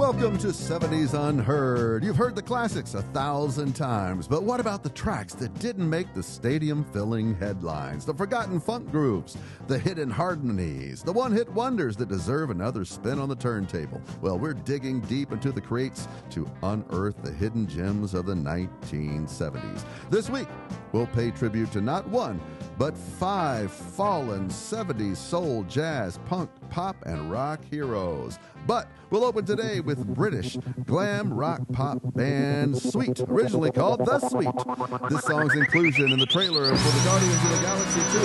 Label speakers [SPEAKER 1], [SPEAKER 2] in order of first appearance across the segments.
[SPEAKER 1] Welcome to 70s Unheard. You've heard the classics 1,000 times, but what about the tracks that didn't make the stadium-filling headlines? The forgotten funk grooves, the hidden harmonies, the one-hit wonders that deserve another spin on the turntable. Well, we're digging deep into the crates to unearth the hidden gems of the 1970s. This week, we'll pay tribute to not one, but 5 fallen 70s soul, jazz, punk, pop, and rock heroes. But we'll open today with British glam rock pop band Sweet, originally called The Sweet. This song's inclusion in the trailer for the Guardians of the Galaxy 2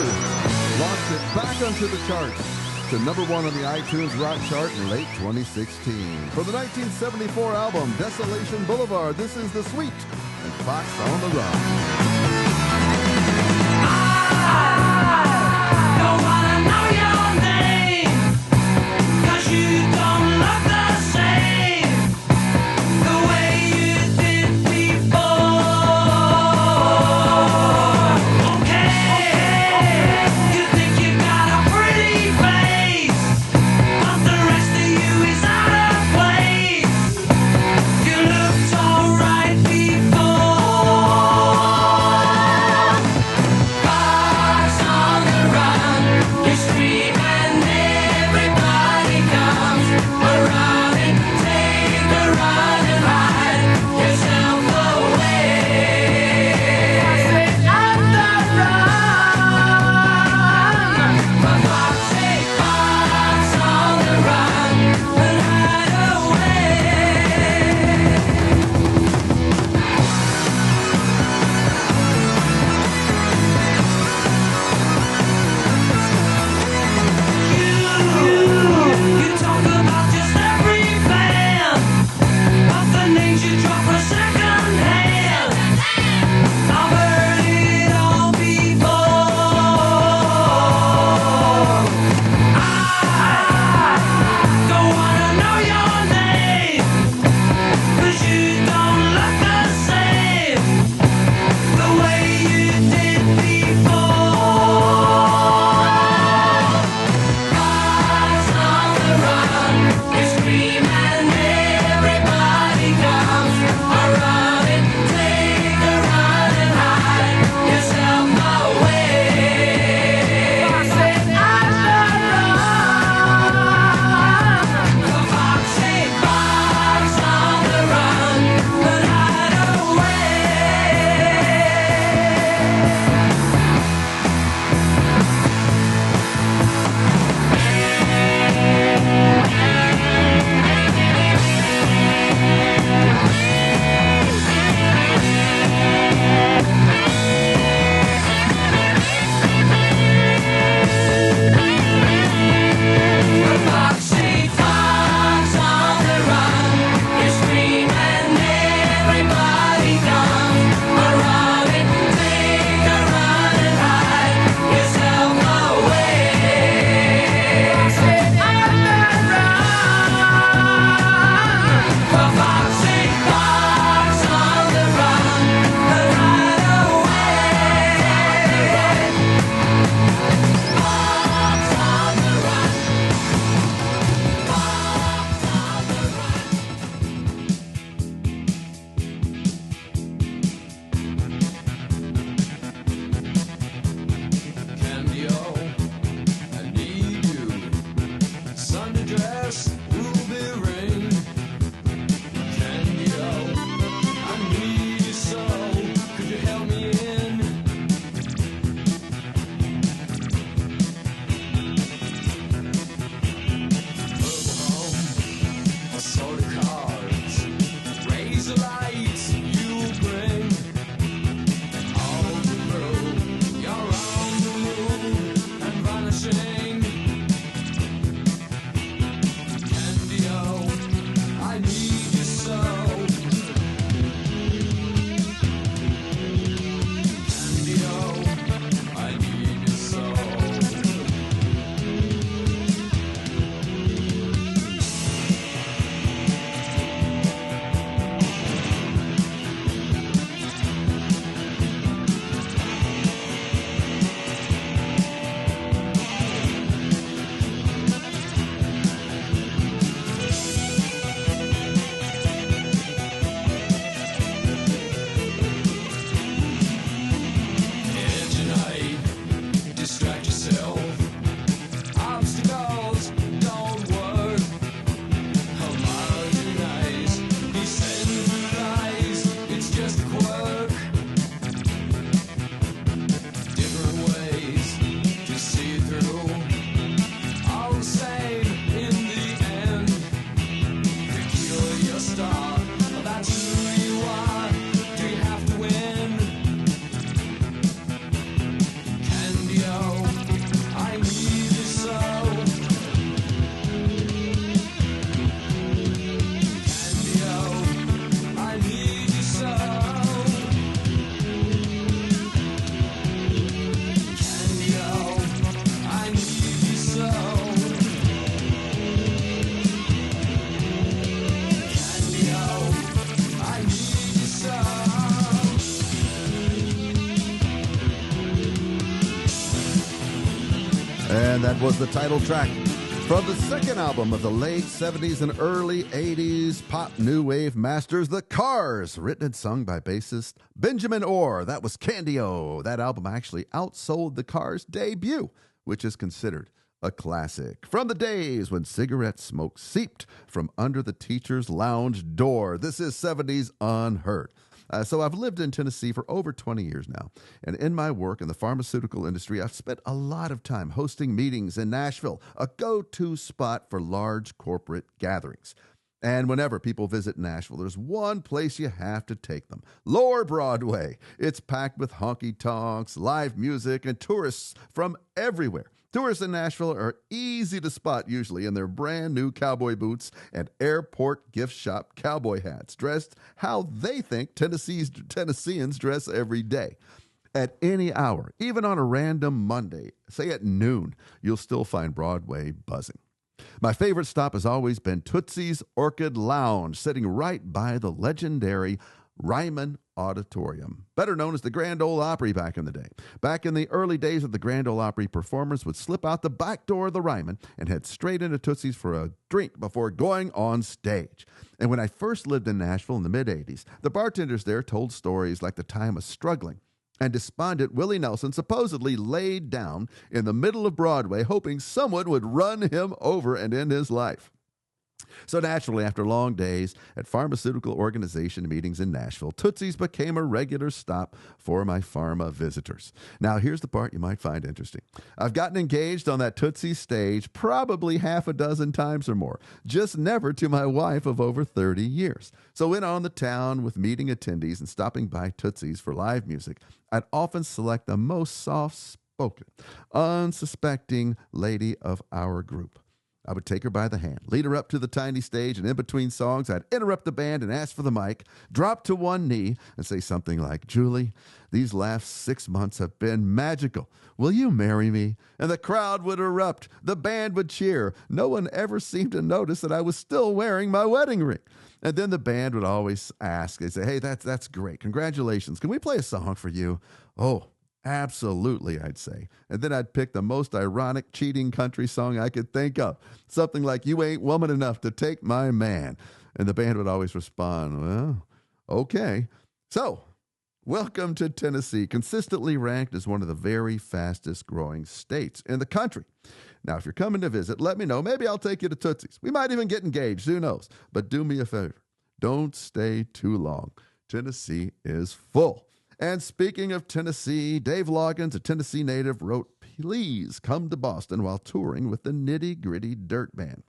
[SPEAKER 1] launched it back onto the charts to number 1 on the iTunes Rock Chart in late 2016. For the 1974 album Desolation Boulevard, this is The Sweet and Fox on the Run. That was the title track from the second album of the late 70s and early 80s pop new wave masters, The Cars, written and sung by bassist Benjamin Orr. That was Candy-O. That album actually outsold The Cars' debut, which is considered a classic. From the days when cigarette smoke seeped from under the teacher's lounge door, this is 70s Unheard. So I've lived in Tennessee for over 20 years now, and in my work in the pharmaceutical industry, I've spent a lot of time hosting meetings in Nashville, a go-to spot for large corporate gatherings. And whenever people visit Nashville, there's one place you have to take them: Lower Broadway. It's packed with honky-tonks, live music, and tourists from everywhere. Tourists in Nashville are easy to spot usually in their brand new cowboy boots and airport gift shop cowboy hats, dressed how they think Tennesseans dress every day. At any hour, even on a random Monday, say at noon, you'll still find Broadway buzzing. My favorite stop has always been Tootsie's Orchid Lounge, sitting right by the legendary Ryman Auditorium, better known as the Grand Ole Opry back in the day. Back in the early days of the Grand Ole Opry, performers would slip out the back door of the Ryman and head straight into Tootsie's for a drink before going on stage. And when I first lived in Nashville in the mid-'80s, the bartenders there told stories like the time of struggling and despondent Willie Nelson supposedly laid down in the middle of Broadway hoping someone would run him over and end his life. So naturally, after long days at pharmaceutical organization meetings in Nashville, Tootsie's became a regular stop for my pharma visitors. Now, here's the part you might find interesting. I've gotten engaged on that Tootsie stage probably half a dozen times or more, just never to my wife of over 30 years. So when on the town with meeting attendees and stopping by Tootsie's for live music, I'd often select the most soft-spoken, unsuspecting lady of our group. I would take her by the hand, lead her up to the tiny stage, and in between songs, I'd interrupt the band and ask for the mic, drop to one knee, and say something like, "Julie, these last 6 months have been magical. Will you marry me?" And the crowd would erupt. The band would cheer. No one ever seemed to notice that I was still wearing my wedding ring. And then the band would always ask, they'd say, "Hey, that's great. Congratulations. Can we play a song for you?" "Oh, absolutely," I'd say. And then I'd pick the most ironic, cheating country song I could think of. Something like, "You ain't woman enough to take my man." And the band would always respond, "Well, okay." So, welcome to Tennessee, consistently ranked as one of the very fastest growing states in the country. Now, if you're coming to visit, let me know. Maybe I'll take you to Tootsie's. We might even get engaged. Who knows? But do me a favor. Don't stay too long. Tennessee is full. And speaking of Tennessee, Dave Loggins, a Tennessee native, wrote, "Please come to Boston while touring with the Nitty Gritty Dirt Band."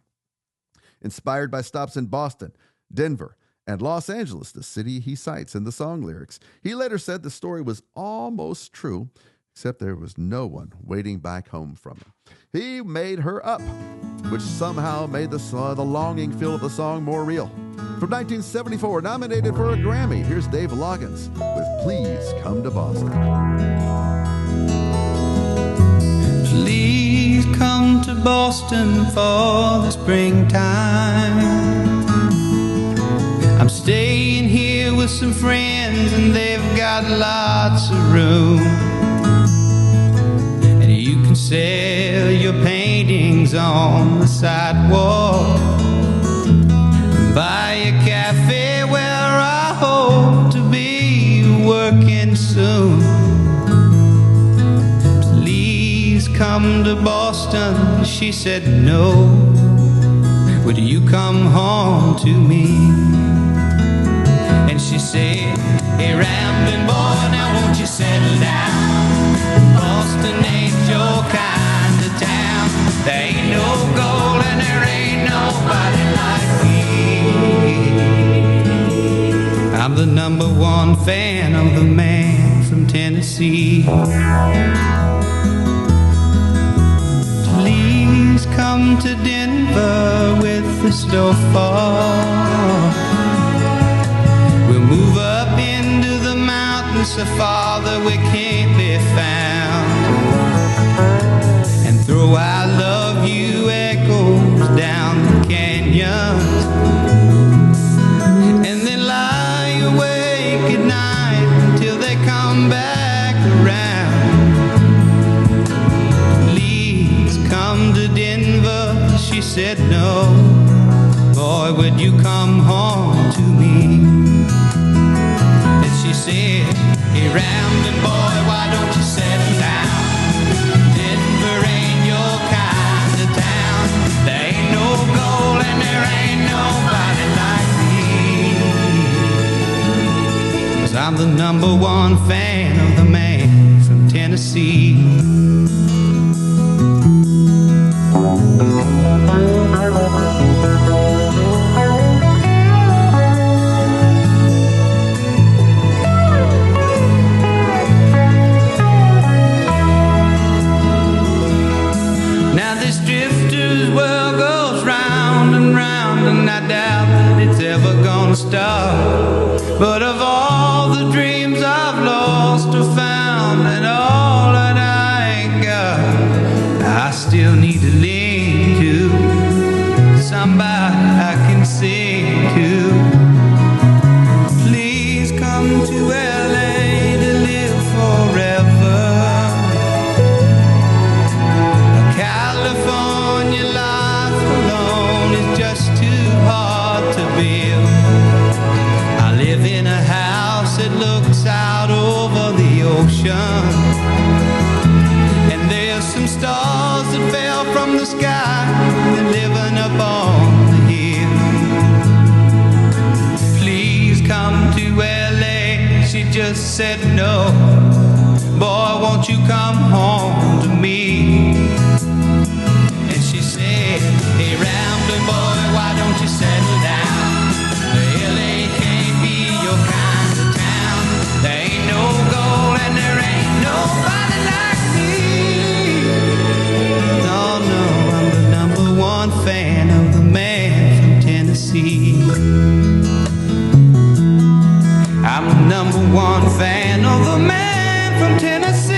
[SPEAKER 1] Inspired by stops in Boston, Denver, and Los Angeles, the city he cites in the song lyrics, he later said the story was almost true, except there was no one waiting back home from him. He made her up, which somehow made the longing feel of the song more real. From 1974, nominated for a Grammy, here's Dave Loggins with "Please Come to Boston."
[SPEAKER 2] Please come to Boston for the springtime. I'm staying here with some friends and they've got lots of room. And you can sell your paintings on the sidewalk. Buy a cafe where I hope to be working soon. Please come to Boston, she said no. Would you come home to me? And she said, "Hey, rambling boy, now won't you settle down? Boston ain't your kind of town. There ain't no gold and there ain't nobody like me. I'm the #1 fan of the man from Tennessee. Please come to Denver with the snowfall. We'll move up into the mountains so far that we can't be found, and throw I love you echoes down the canyons, and then lie awake at night until they come back around. Please come I'm the number one fan of the man from Tennessee. Now this drifter's world goes round and round, and I doubt that it's ever gonna stop. But of all the dreams I've lost or found, and all that I ain't got, I still need to lean to somebody I can sing to. Please come to LA to live forever. A California life alone is just too hard to build. I live in a house that looks out over the ocean, and there's some stars that fell from the sky and living up on the hill. Please come to LA, she just said no. Boy, won't you come home to me? And she said, hey, rambling boy, why don't you settle down? LA can't be your kind of town. There ain't no gold and there ain't nobody like me. No, no, I'm the number one fan of the man from Tennessee. I'm the number one fan of the man from Tennessee.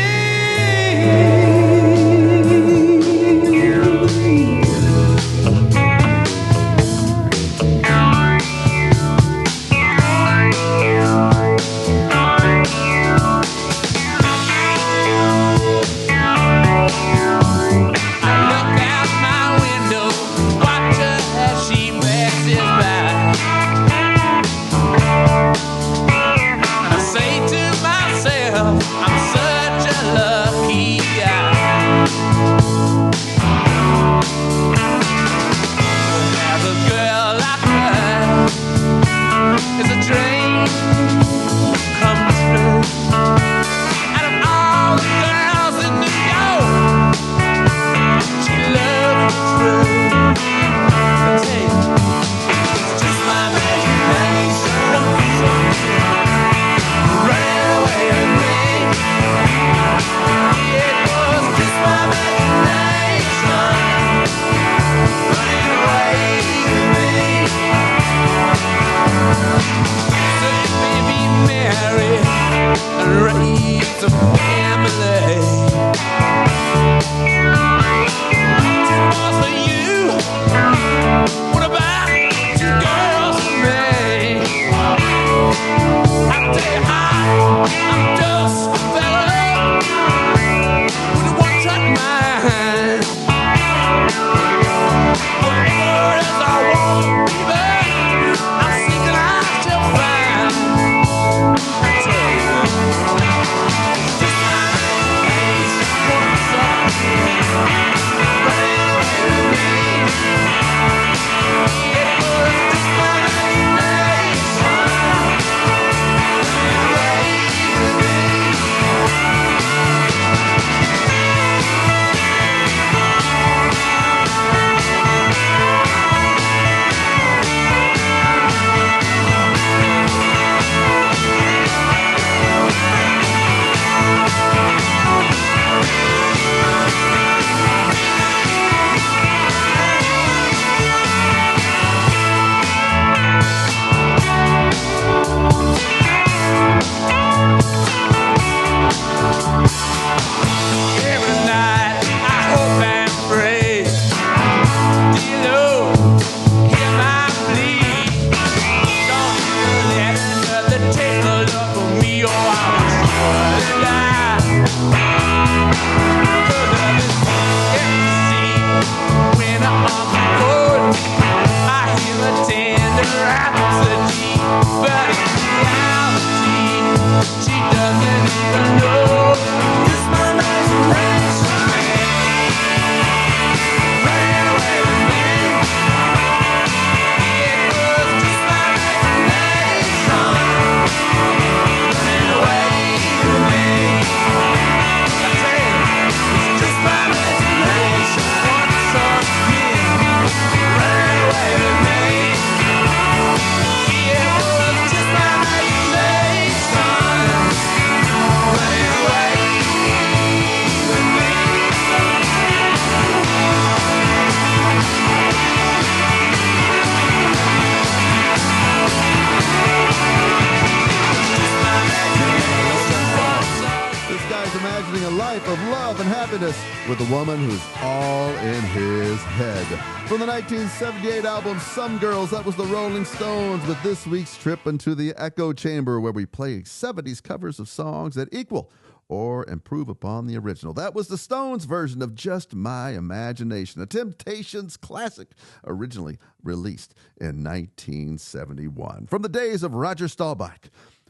[SPEAKER 1] happiness with a woman who's all in his head. From the 1978 album Some Girls, that was the Rolling Stones with this week's trip into the echo chamber, where we play 70s covers of songs that equal or improve upon the original. That was the Stones' version of Just My Imagination, a Temptations classic originally released in 1971. From the days of Roger Staubach,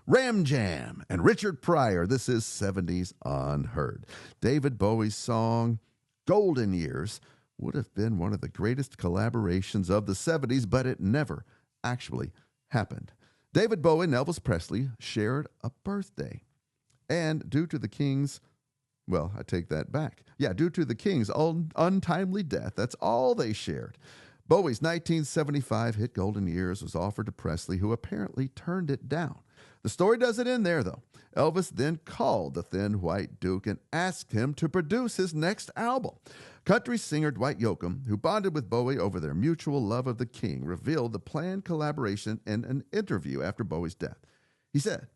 [SPEAKER 1] Ram Jam, and Richard Pryor, this is 70s Unheard. David Bowie's song, Golden Years, would have been one of the greatest collaborations of the 70s, but it never actually happened. David Bowie and Elvis Presley shared a birthday. And due to the King's, well, I take that back. Yeah, due to the King's untimely death, that's all they shared. Bowie's 1975 hit Golden Years was offered to Presley, who apparently turned it down. The story doesn't end there, though. Elvis then called the Thin White Duke and asked him to produce his next album. Country singer Dwight Yoakam, who bonded with Bowie over their mutual love of the King, revealed the planned collaboration in an interview after Bowie's death. He said,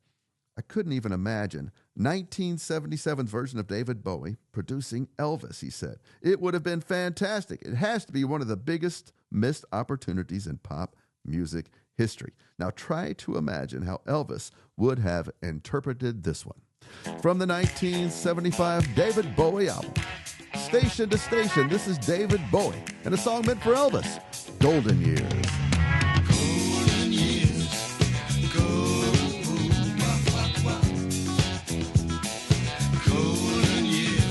[SPEAKER 1] "I couldn't even imagine 1977's version of David Bowie producing Elvis," he said. "It would have been fantastic. It has to be one of the biggest missed opportunities in pop music history." Now try to imagine how Elvis would have interpreted this one. From the 1975 David Bowie album, Station to Station, this is David Bowie and a song meant for Elvis, Golden Years.
[SPEAKER 2] Golden years, golden years,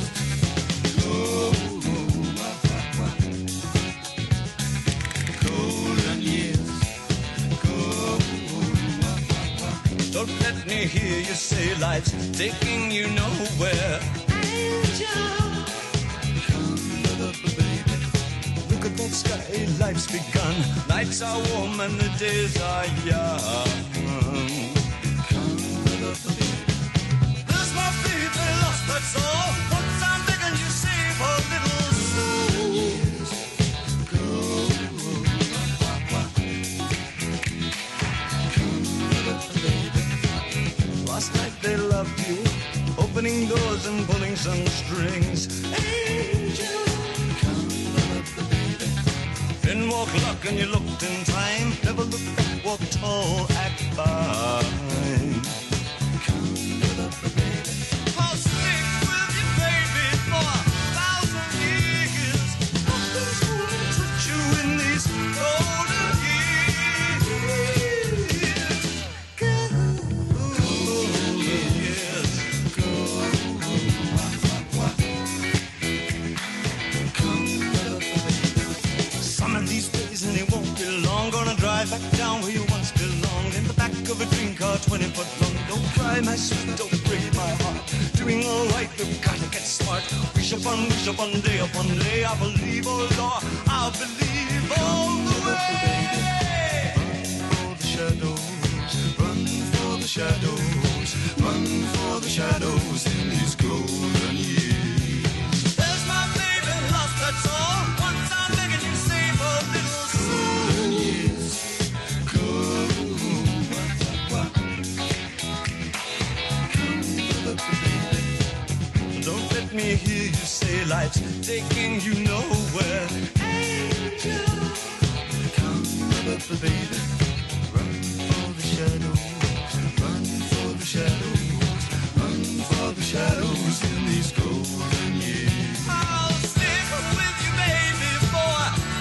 [SPEAKER 2] golden years. Don't let me hear you say life's taking you nowhere. Angel, look at that sky, life's begun. Nights are warm and the days are young. There's my baby lost, that's all. Once I'm begging you, save a little soul. Last night they loved you, opening doors and pulling some strings. Angel, didn't walk luck and you looked in time. Never looked back, walk tall, act fine. I'll stick with you, baby, for 1,000 years. Nothing's gonna touch you in these golden years. Golden years. Some of these days and they won't be long. Gonna drive back down where you once belonged, in the back of a dream car 20 foot long. Don't cry, my sweet, don't break my heart. Doing all right, we've gotta get smart. Wish upon day upon day. I believe, oh Lord, I believe all the way. Run for the shadows, run for the shadows, run for the shadows in these golden years. There's my baby lost, that's all. Once I'm begging you, save a little soul. Golden years, don't let me hear you say life's taking you nowhere. Angel, come up, baby. Run for the shadows, run for the shadows, run for the shadows in these golden years. I'll stick with you, baby, for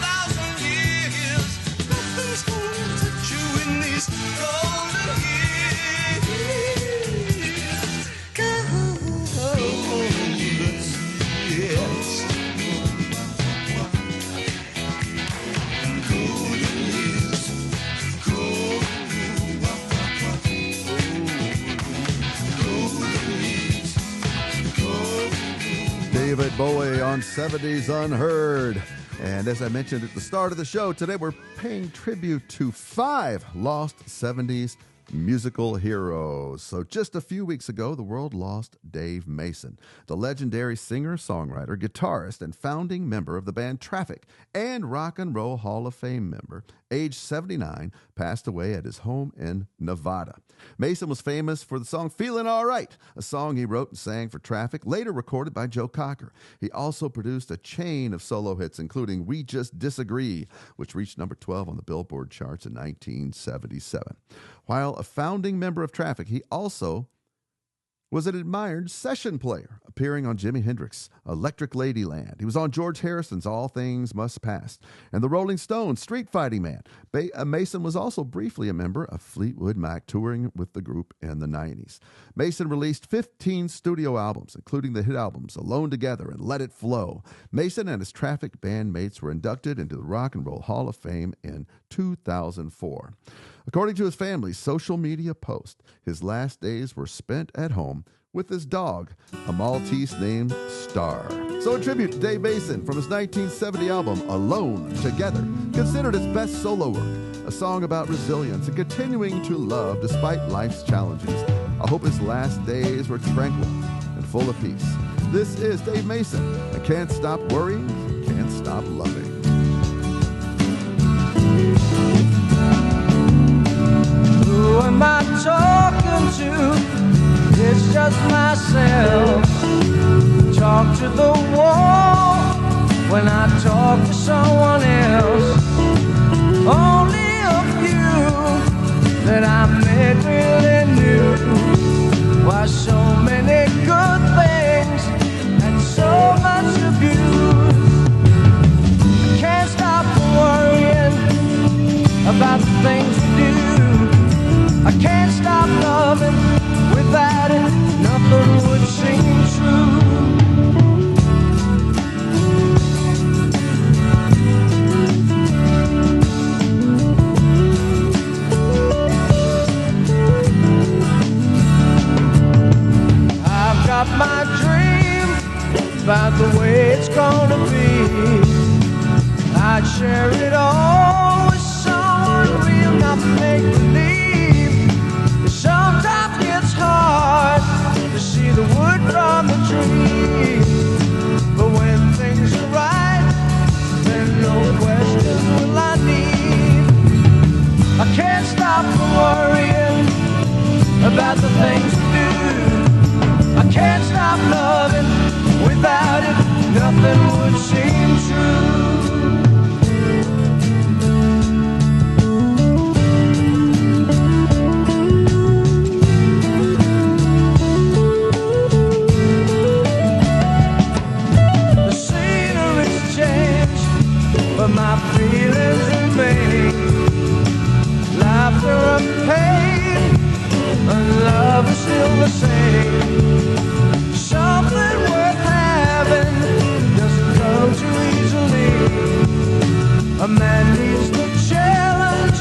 [SPEAKER 2] 1,000 years. Nothing's gonna touch you in these golden years. Golden years, yes. Golden years,
[SPEAKER 1] David Bowie on 70s Unheard. And as I mentioned at the start of the show, today we're paying tribute to 5 lost 70s musical heroes. So just a few weeks ago, the world lost Dave Mason, the legendary singer, songwriter, guitarist, and founding member of the band Traffic and Rock and Roll Hall of Fame member. Aged 79, passed away at his home in Nevada. Mason was famous for the song Feeling All Right, a song he wrote and sang for Traffic, later recorded by Joe Cocker. He also produced a chain of solo hits, including We Just Disagree, which reached number 12 on the Billboard charts in 1977. While a founding member of Traffic, he also was an admired session player, appearing on Jimi Hendrix's Electric Ladyland. He was on George Harrison's All Things Must Pass and the Rolling Stones' Street Fighting Man. Mason was also briefly a member of Fleetwood Mac, touring with the group in the 90s. Mason released 15 studio albums, including the hit albums Alone Together and Let It Flow. Mason and his Traffic bandmates were inducted into the Rock and Roll Hall of Fame in 2004. According to his family's social media post, his last days were spent at home with his dog, a Maltese named Star. So a tribute to Dave Mason from his 1970 album, Alone Together, considered his best solo work, a song about resilience and continuing to love despite life's challenges. I hope his last days were tranquil and full of peace. This is Dave Mason. I can't stop worrying, can't stop loving.
[SPEAKER 3] Who am I talking to? It's just myself. Talk to the wall when I talk to someone else. Only a few that I met really knew. Why so many good things and so much abuse. I can't stop worrying about the things we do. I can't stop loving, without it, nothing would seem true. I've got my dream about the way it's gonna be. I'd share it all with someone real, not make believe. Sometimes it's hard to see the wood from the tree, but when things are right, then no questions will I need. I can't stop worrying about the things we do. I can't stop loving, without it, nothing would seem true. My feelings remain, laughter and pain, and love is still the same. Something worth having doesn't come too easily. A man needs the challenge,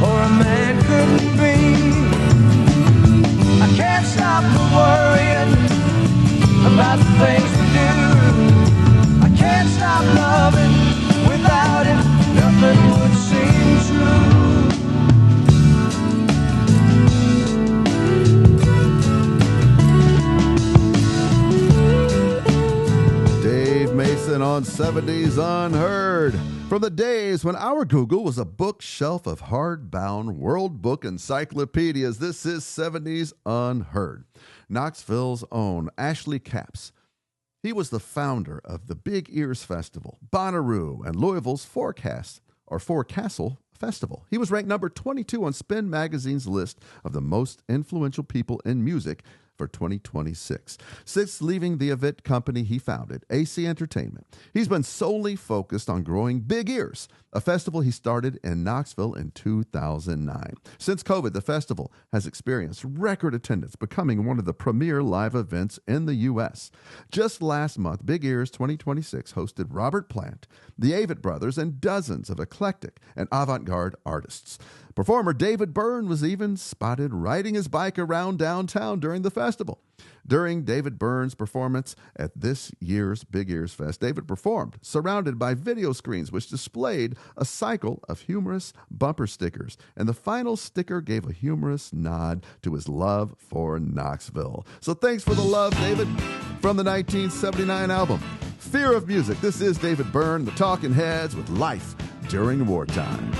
[SPEAKER 3] or a man couldn't be. I can't stop worrying about the things we do. I can't stop loving. Without it, nothing would seem true.
[SPEAKER 1] Dave Mason on 70s Unheard. From the days when our Google was a bookshelf of hardbound World Book encyclopedias, this is 70s Unheard. Knoxville's own Ashley Capps. He was the founder of the Big Ears Festival, Bonnaroo, and Louisville's Forecastle Festival. He was ranked number 22 on Spin Magazine's list of the most influential people in music for 2026. Since leaving the event company he founded, AC Entertainment, he's been solely focused on growing Big Ears, a festival he started in Knoxville in 2009. Since COVID, the festival has experienced record attendance, becoming one of the premier live events in the U.S. Just last month, Big Ears 2026 hosted Robert Plant, the Avett Brothers, and dozens of eclectic and avant-garde artists. Performer David Byrne was even spotted riding his bike around downtown during the festival. During David Byrne's performance at this year's Big Ears Fest, David performed surrounded by video screens which displayed a cycle of humorous bumper stickers, and the final sticker gave a humorous nod to his love for Knoxville. So thanks for the love, David. From the 1979 album, Fear of Music, this is David Byrne, the Talking Heads with Life During Wartime.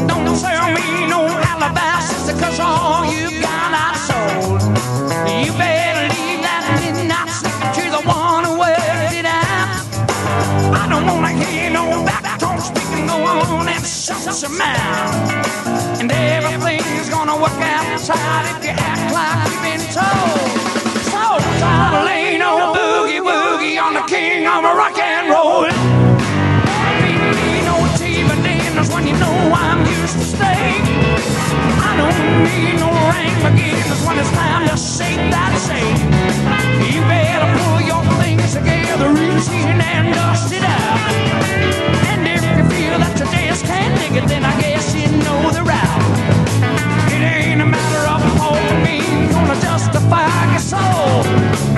[SPEAKER 2] Don't sell me no alibis, cause all you got I sold. You better leave that midnight sleeping to the one who worked it out. I don't wanna hear no back talk speaking, go on and shut your mouth. And everything's gonna work outside if you act like you've been told. So I'll lay no boogie woogie on the king of rock and roll. When you know I'm used to stay, I don't need no rain beginners when it's time to shake that shake. You better pull your things together, reach in and dust it out. And if you feel that your days can't dig it, then I guess you know the route. It ain't a matter of hope and me gonna justify your soul.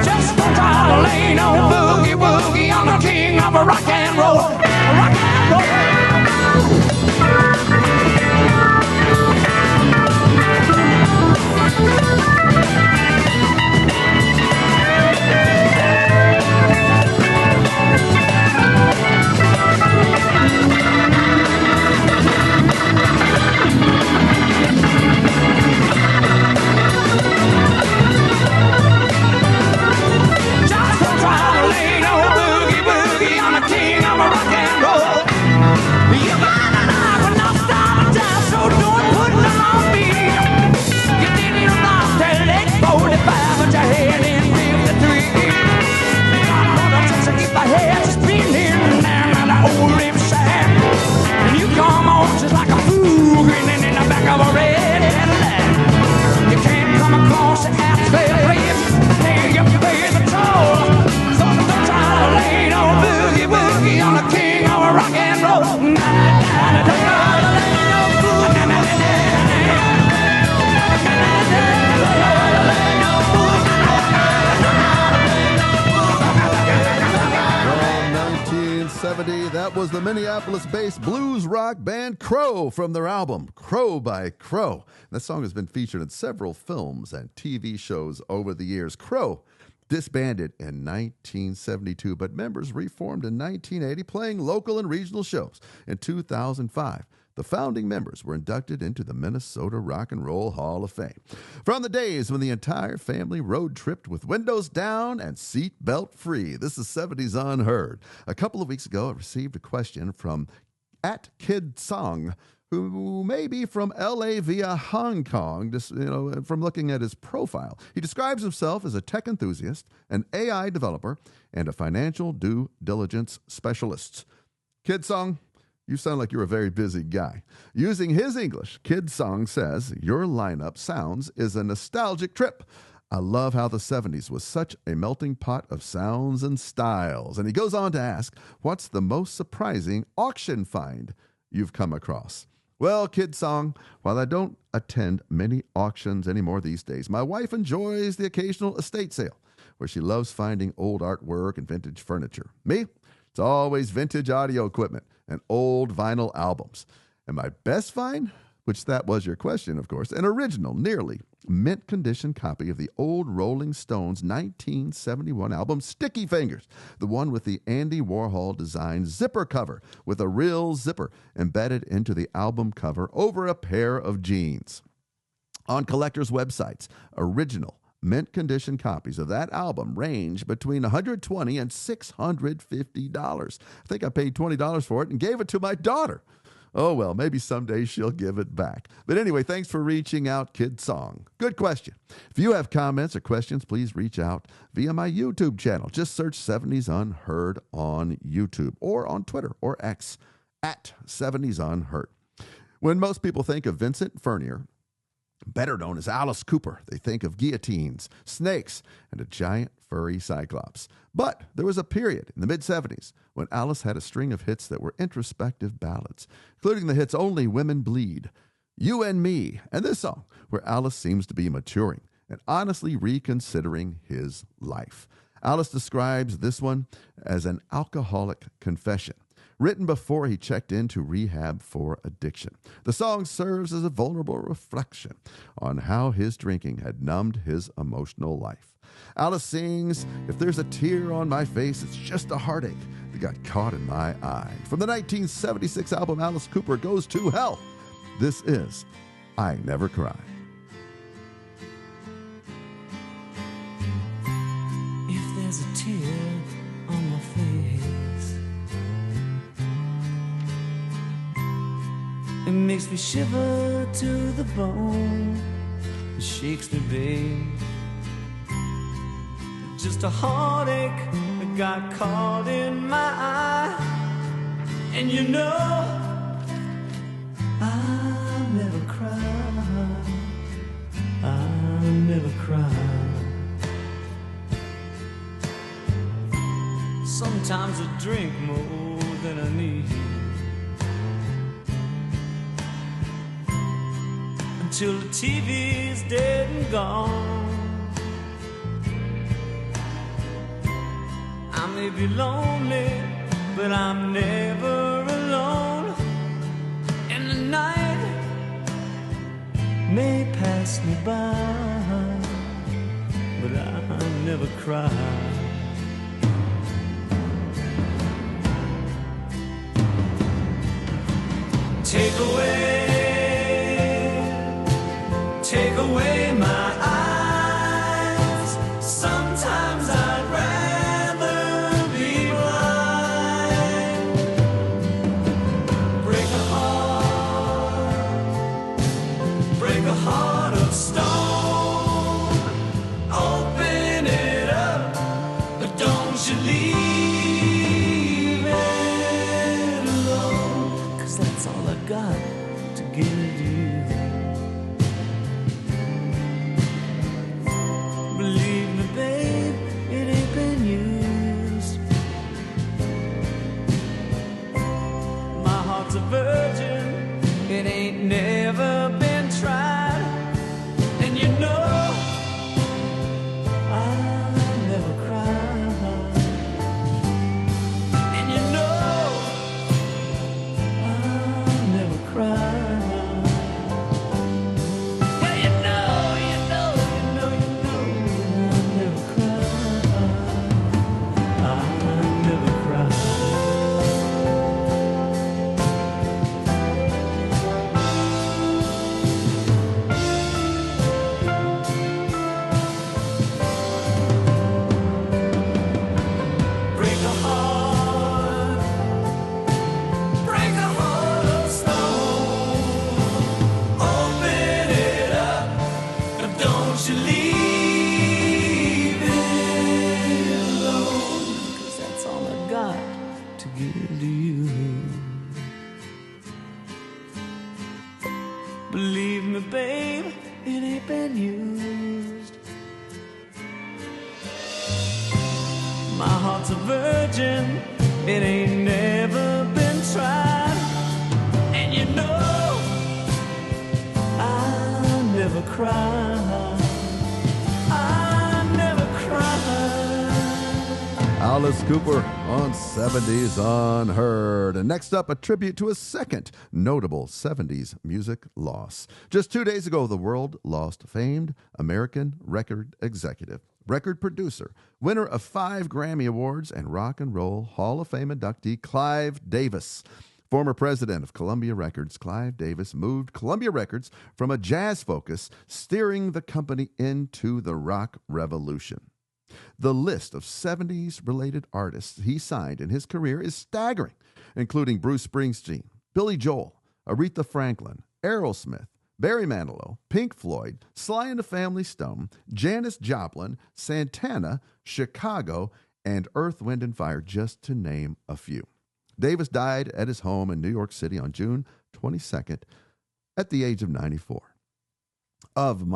[SPEAKER 2] Just don't try to lay no boogie woogie on the king of a rock and roll. Rock and roll.
[SPEAKER 1] That was the Minneapolis-based blues rock band Crow from their album Crow by Crow. That song has been featured in several films and TV shows over the years. Crow disbanded in 1972, but members reformed in 1980, playing local and regional shows. In 2005, the founding members were inducted into the Minnesota Rock and Roll Hall of Fame. From the days when the entire family road tripped with windows down and seatbelt free, this is 70s Unheard. A couple of weeks ago, I received a question from @KidSong, who may be from L.A. via Hong Kong, just, from looking at his profile. He describes himself as a tech enthusiast, an AI developer, and a financial due diligence specialist. KidSong, you sound like you're a very busy guy. Using his English, KidSong says, your lineup sounds is a nostalgic trip. I love how the 70s was such a melting pot of sounds and styles. And he goes on to ask, what's the most surprising auction find you've come across? Well, KidSong, while I don't attend many auctions anymore these days, my wife enjoys the occasional estate sale, where she loves finding old artwork and vintage furniture. Me, it's always vintage audio equipment and old vinyl albums. And my best find, which that was your question, of course, an original, nearly mint condition copy of the old Rolling Stones 1971 album Sticky Fingers, the one with the Andy Warhol designed zipper cover with a real zipper embedded into the album cover over a pair of jeans. On collectors' websites, original mint condition copies of that album range between $120 and $650. I think I paid $20 for it and gave it to my daughter. Oh, well, maybe someday she'll give it back. But anyway, thanks for reaching out, KidSong. Good question. If you have comments or questions, please reach out via my YouTube channel. Just search 70s Unheard on YouTube or on Twitter or X at 70s Unheard. When most people think of Vincent Furnier, better known as Alice Cooper, they think of guillotines, snakes, and a giant furry cyclops. But there was a period in the mid-70s when Alice had a string of hits that were introspective ballads, including the hits Only Women Bleed, You and Me, and this song, where Alice seems to be maturing and honestly reconsidering his life. Alice describes this one as an alcoholic confession, written before he checked into rehab for addiction. The song serves as a vulnerable reflection on how his drinking had numbed his emotional life. Alice sings, if there's a tear on my face, it's just a heartache that got caught in my eye. From the 1976 album Alice Cooper Goes to Hell, this is I Never Cry.
[SPEAKER 2] If there's a tear on my face, it makes me shiver to the bone. It shakes me, babe. Just a heartache that got caught in my eye. And you know, I'll never cry. I'll never cry. Sometimes I drink more than I need, until the TV's dead and gone. I may be lonely, but I'm never alone. And the night may pass me by, but I'll never cry. Take away my eyes. Sometimes I'd rather be blind. Break a heart of stone. Open it up, but don't you leave it alone. 'Cause that's all I got to give you. Believe me, babe, it ain't been used. My heart's a virgin, it ain't never been tried.
[SPEAKER 3] it ain't been used. My heart's a virgin, it ain't never been tried. And you know, I never cry. I never cry.
[SPEAKER 1] Alice Cooper on 70s Unheard. And next up, a tribute to a second notable 70s music loss. Just 2 days ago, the world lost famed American record executive, record producer, winner of 5 Grammy Awards, and Rock and Roll Hall of Fame inductee Clive Davis. Former president of Columbia Records, Clive Davis moved Columbia Records from a jazz focus, steering the company into the rock revolution. The list of 70s-related artists he signed in his career is staggering, including Bruce Springsteen, Billy Joel, Aretha Franklin, Aerosmith, Barry Manilow, Pink Floyd, Sly and the Family Stone, Janis Joplin, Santana, Chicago, and Earth, Wind and Fire, just to name a few. Davis died at his home in New York City on June 22nd at the age of 94. Of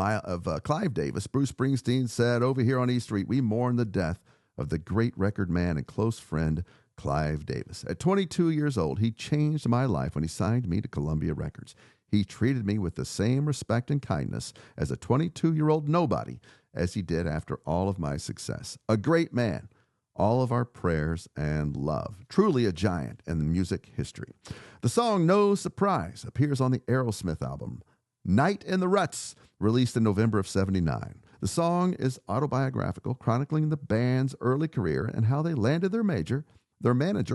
[SPEAKER 1] Clive Davis, Bruce Springsteen said, "Over here on E Street, we mourn the death of the great record man and close friend, Clive Davis. At 22 years old, he changed my life when he signed me to Columbia Records. He treated me with the same respect and kindness as a 22-year-old nobody as he did after all of my success. A great man. All of our prayers and love. Truly a giant in music history." The song No Surprise appears on the Aerosmith album Night in the Ruts, released in November of 79. The song is autobiographical, chronicling the band's early career and how they landed their manager,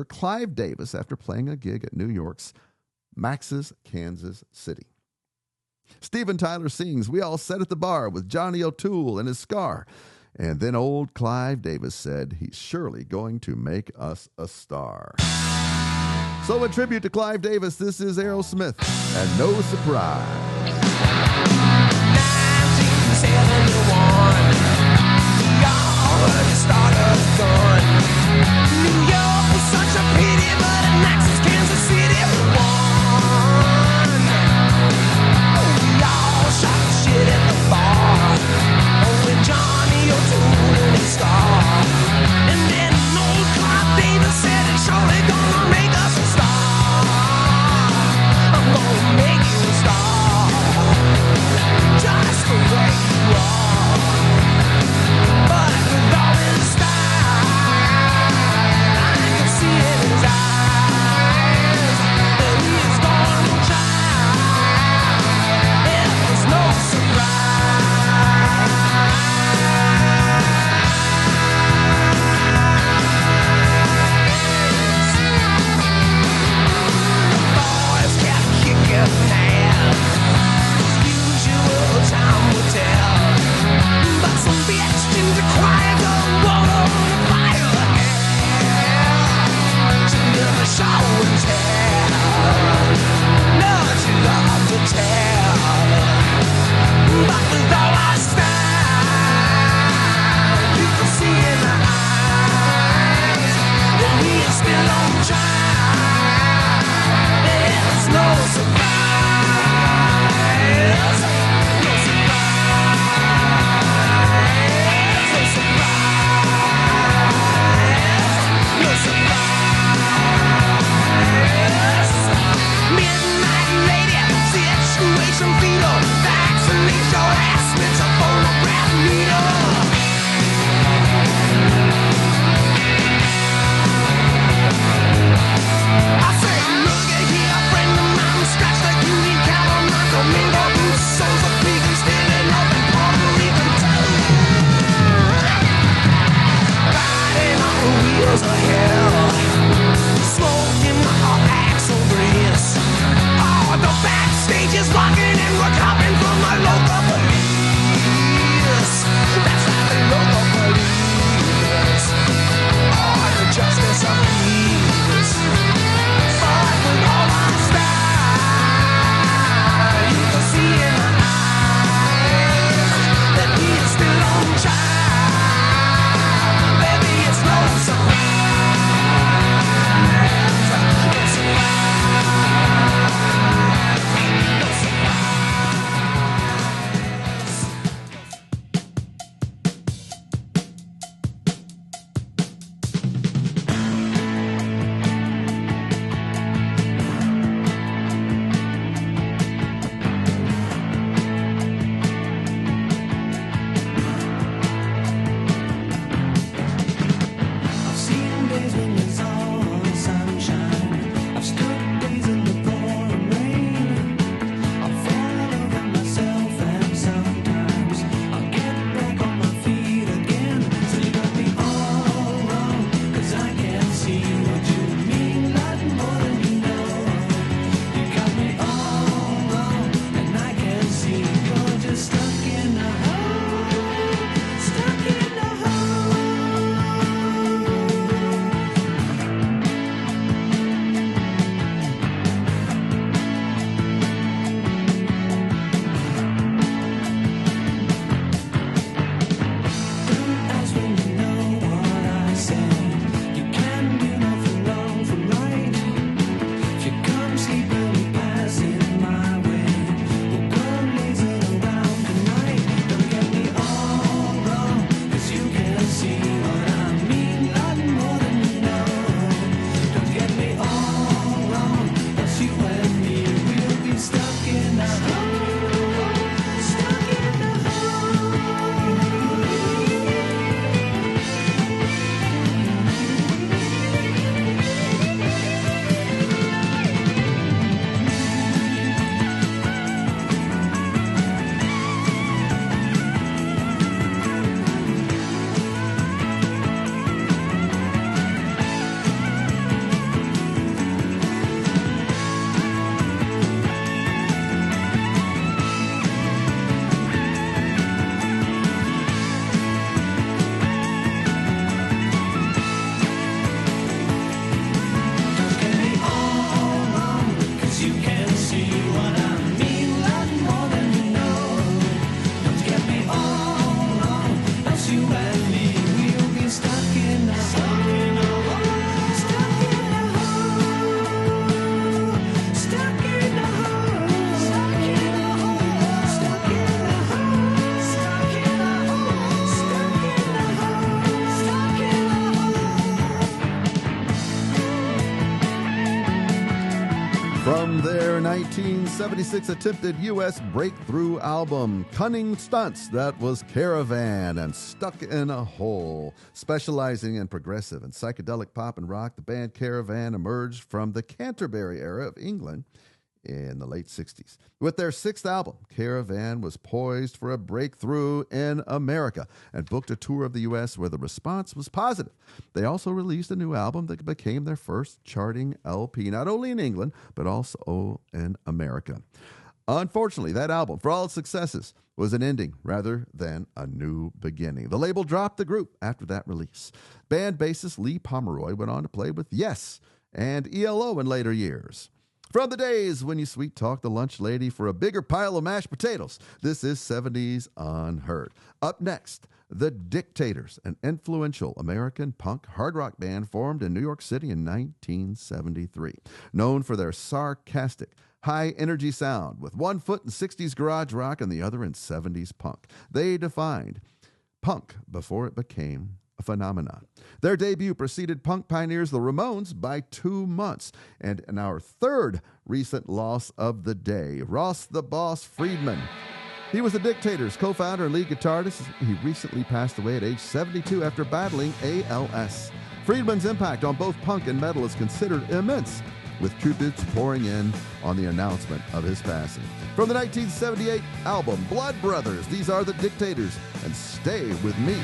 [SPEAKER 1] Clive Davis, after playing a gig at New York's Max's Kansas City. Steven Tyler sings, "We all sat at the bar with Johnny O'Toole and his scar. And then old Clive Davis said, he's surely going to make us a star." So in tribute to Clive Davis, this is Aerosmith and No Surprise.
[SPEAKER 2] 1971, y'all heard the start of the gun. New York was such a pity, but in Max's Kansas City won. We all shot the shit at the bar, only Johnny O'Toole and his scar. And then old Clive Davis said, "It's surely gonna make us a star. I'm gonna make you a star."
[SPEAKER 1] 1976 attempted U.S. breakthrough album, Cunning Stunts, that was Caravan and Stuck in a Hole. Specializing in progressive and psychedelic pop and rock, the band Caravan emerged from the Canterbury era of England in the late 60s. With their sixth album, Caravan was poised for a breakthrough in America and booked a tour of the U.S. where the response was positive. They also released a new album that became their first charting LP, not only in England, but also in America. Unfortunately, that album, for all its successes, was an ending rather than a new beginning. The label dropped the group after that release. Band bassist Lee Pomeroy went on to play with Yes and ELO in later years. From the days when you sweet-talk the lunch lady for a bigger pile of mashed potatoes, this is 70s Unheard. Up next, The Dictators, an influential American punk hard rock band formed in New York City in 1973. Known for their sarcastic, high-energy sound, with one foot in 60s garage rock and the other in 70s punk. They defined punk before it became a phenomenon. Their debut preceded punk pioneers the Ramones by 2 months. And in our third recent loss of the day, Ross the Boss Friedman. He was the Dictators' co-founder and lead guitarist. He recently passed away at age 72 after battling ALS. Friedman's impact on both punk and metal is considered immense, with tributes pouring in on the announcement of his passing. From the 1978 album Blood Brothers, these are the Dictators, and Stay With Me.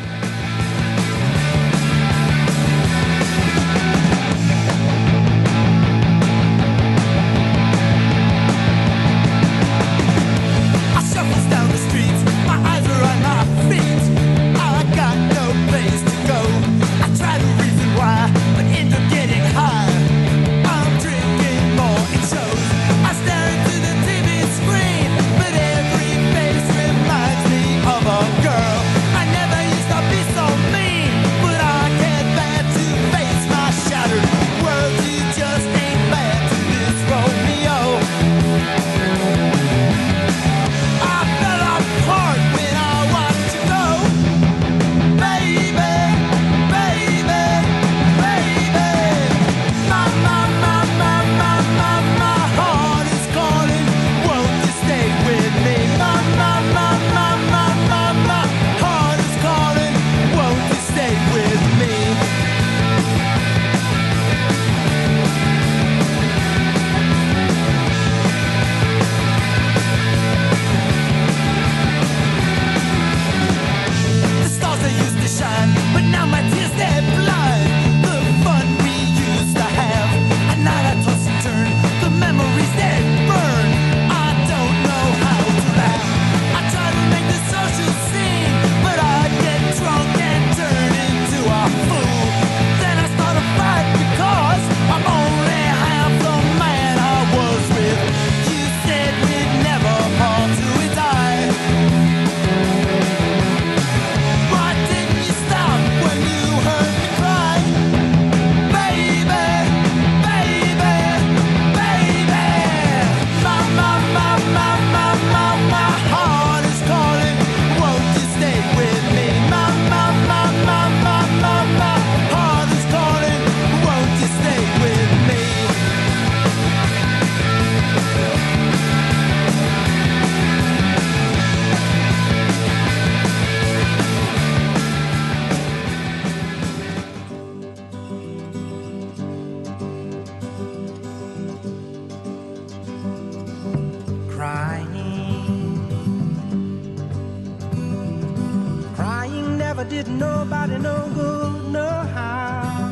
[SPEAKER 3] Did nobody no good, no how.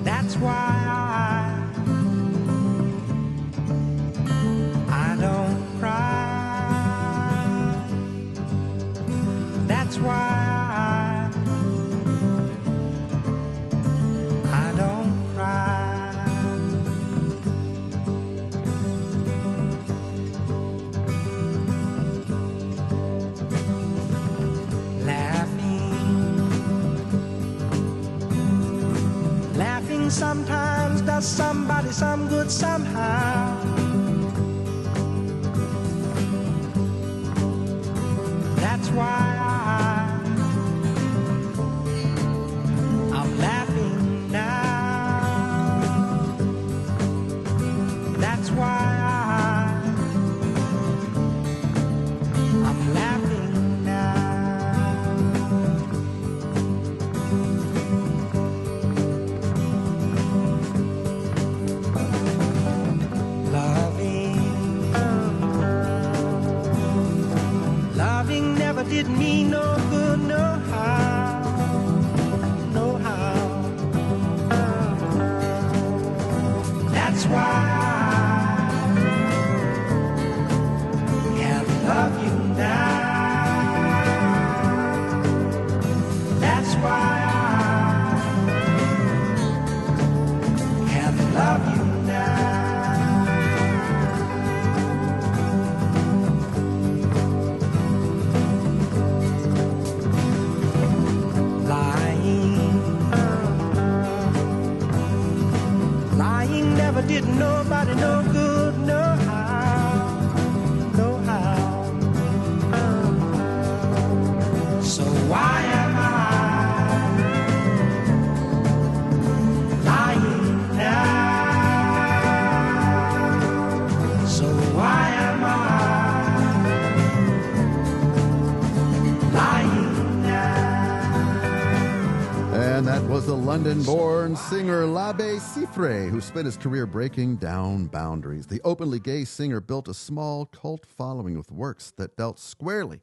[SPEAKER 3] That's why I don't cry. That's why I don't cry. Sometimes does somebody some good somehow. That's why I'm laughing now. didn't mean no good, no how, no how. That's why I can't love you now. That's why I can't love you now. Lying never did nobody no good, no how, no how. So why am I lying now? So why am I lying now?
[SPEAKER 1] And that was the London-born singer L'Abbé Cifre, who spent his career breaking down boundaries. The openly gay singer built a small cult following with works that dealt squarely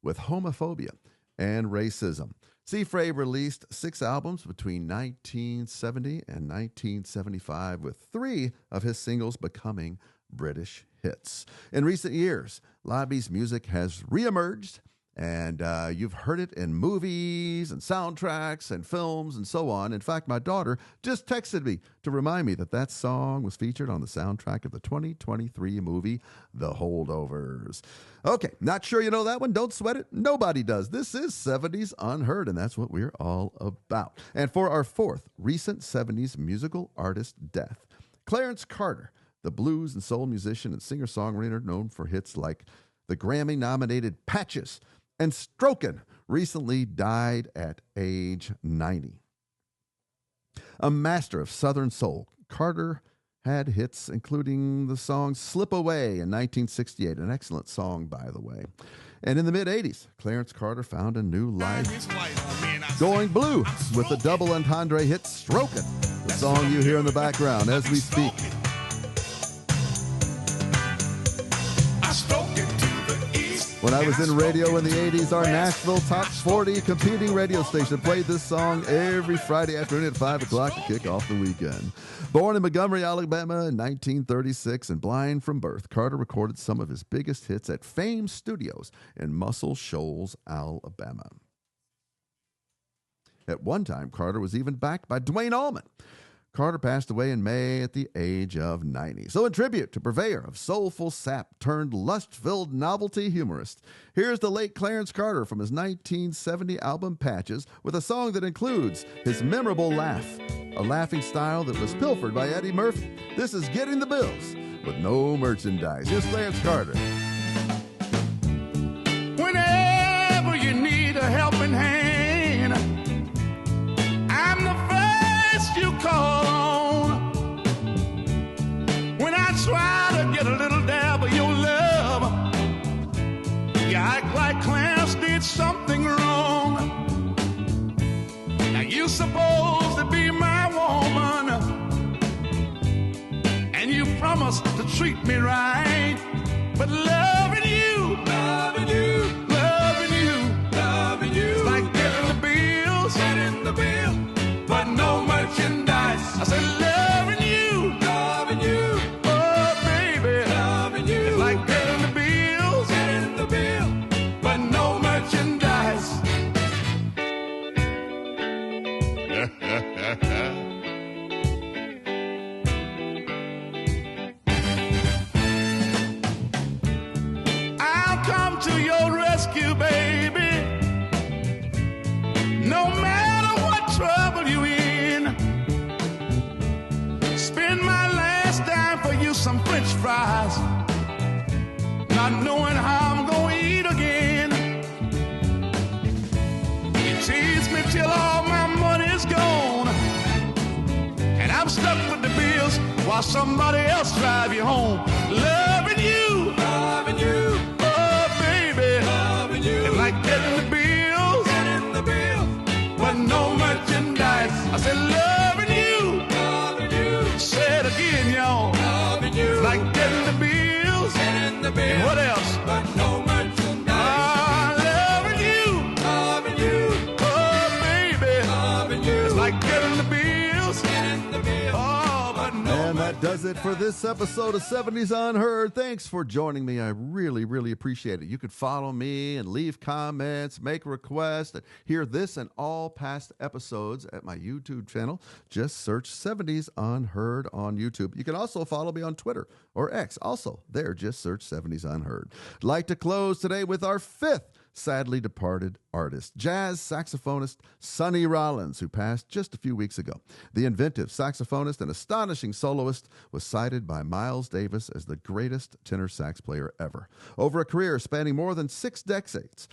[SPEAKER 1] with homophobia and racism. Cifre released 6 albums between 1970 and 1975, with 3 of his singles becoming British hits. In recent years, L'Abbé's music has reemerged, and you've heard it in movies and soundtracks and films and so on. In fact, my daughter just texted me to remind me that that song was featured on the soundtrack of the 2023 movie, The Holdovers. Okay, not sure you know that one? Don't sweat it. Nobody does. This is 70s Unheard, and that's what we're all about. And for our 4th recent 70s musical artist death, Clarence Carter, the blues and soul musician and singer-songwriter known for hits like the Grammy-nominated Patches and Strokin', recently died at age 90. A master of Southern soul, Carter had hits including the song Slip Away in 1968, an excellent song, by the way. And in the mid-'80s, Clarence Carter found a new life, going blue with the double entendre hit Strokin', the song you hear in the background as we speak. When I was in radio in the 80s, our Nashville Top 40 competing radio station played this song every Friday afternoon at 5 o'clock to kick off the weekend. Born in Montgomery, Alabama in 1936 and blind from birth, Carter recorded some of his biggest hits at Fame Studios in Muscle Shoals, Alabama. At one time, Carter was even backed by Duane Allman. Carter passed away in May at the age of 90. So in tribute to purveyor of soulful sap turned lust-filled novelty humorist, here's the late Clarence Carter from his 1970 album Patches with a song that includes his memorable laugh, a laughing style that was pilfered by Eddie Murphy. This is Getting the Bills with no merchandise. Here's Clarence Carter.
[SPEAKER 4] Whenever you need a helping hand, I'm the first you call on. When I try to get a little dab of your love, you act like Clarence did something wrong. Now you supposed to be my woman, and you promised to treat me right, but loving you, loving you, loving you, loving you, it's like getting the bill, but no merchandise. I said loving you, oh baby, loving you, it's like getting the bill, but no merchandise. I'll come to your rescue, baby, no matter what trouble you in. Spend my last dime for you some French fries, not knowing how I'm gonna eat again. You tease me till all my money's gone, and I'm stuck with the bills while somebody else drive you home. Loving you, oh baby, it's like getting the bill, but no merchandise. I said loving you, say it again, y'all. It's like getting the bills, and what else? But no merchandise. Loving
[SPEAKER 1] does it for this episode of 70s Unheard. Thanks for joining me. I really, really appreciate it. You could follow me and leave comments, make requests, and hear this and all past episodes at my YouTube channel. Just search 70s Unheard on YouTube. You can also follow me on Twitter or X. Also, there, just search 70s Unheard. I'd like to close today with our fifth sadly departed artist, jazz saxophonist Sonny Rollins, who passed just a few weeks ago. The inventive saxophonist and astonishing soloist was cited by Miles Davis as the greatest tenor sax player ever. Over a career spanning more than 6 decades,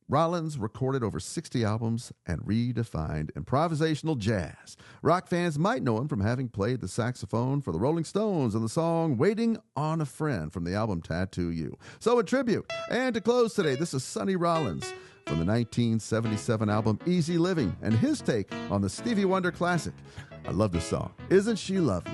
[SPEAKER 1] Rollins recorded over 60 albums and redefined improvisational jazz. Rock fans might know him from having played the saxophone for the Rolling Stones in the song Waiting on a Friend from the album Tattoo You. So a tribute. And to close today, this is Sonny Rollins from the 1977 album Easy Living and his take on the Stevie Wonder classic. I love this song. Isn't She Lovely?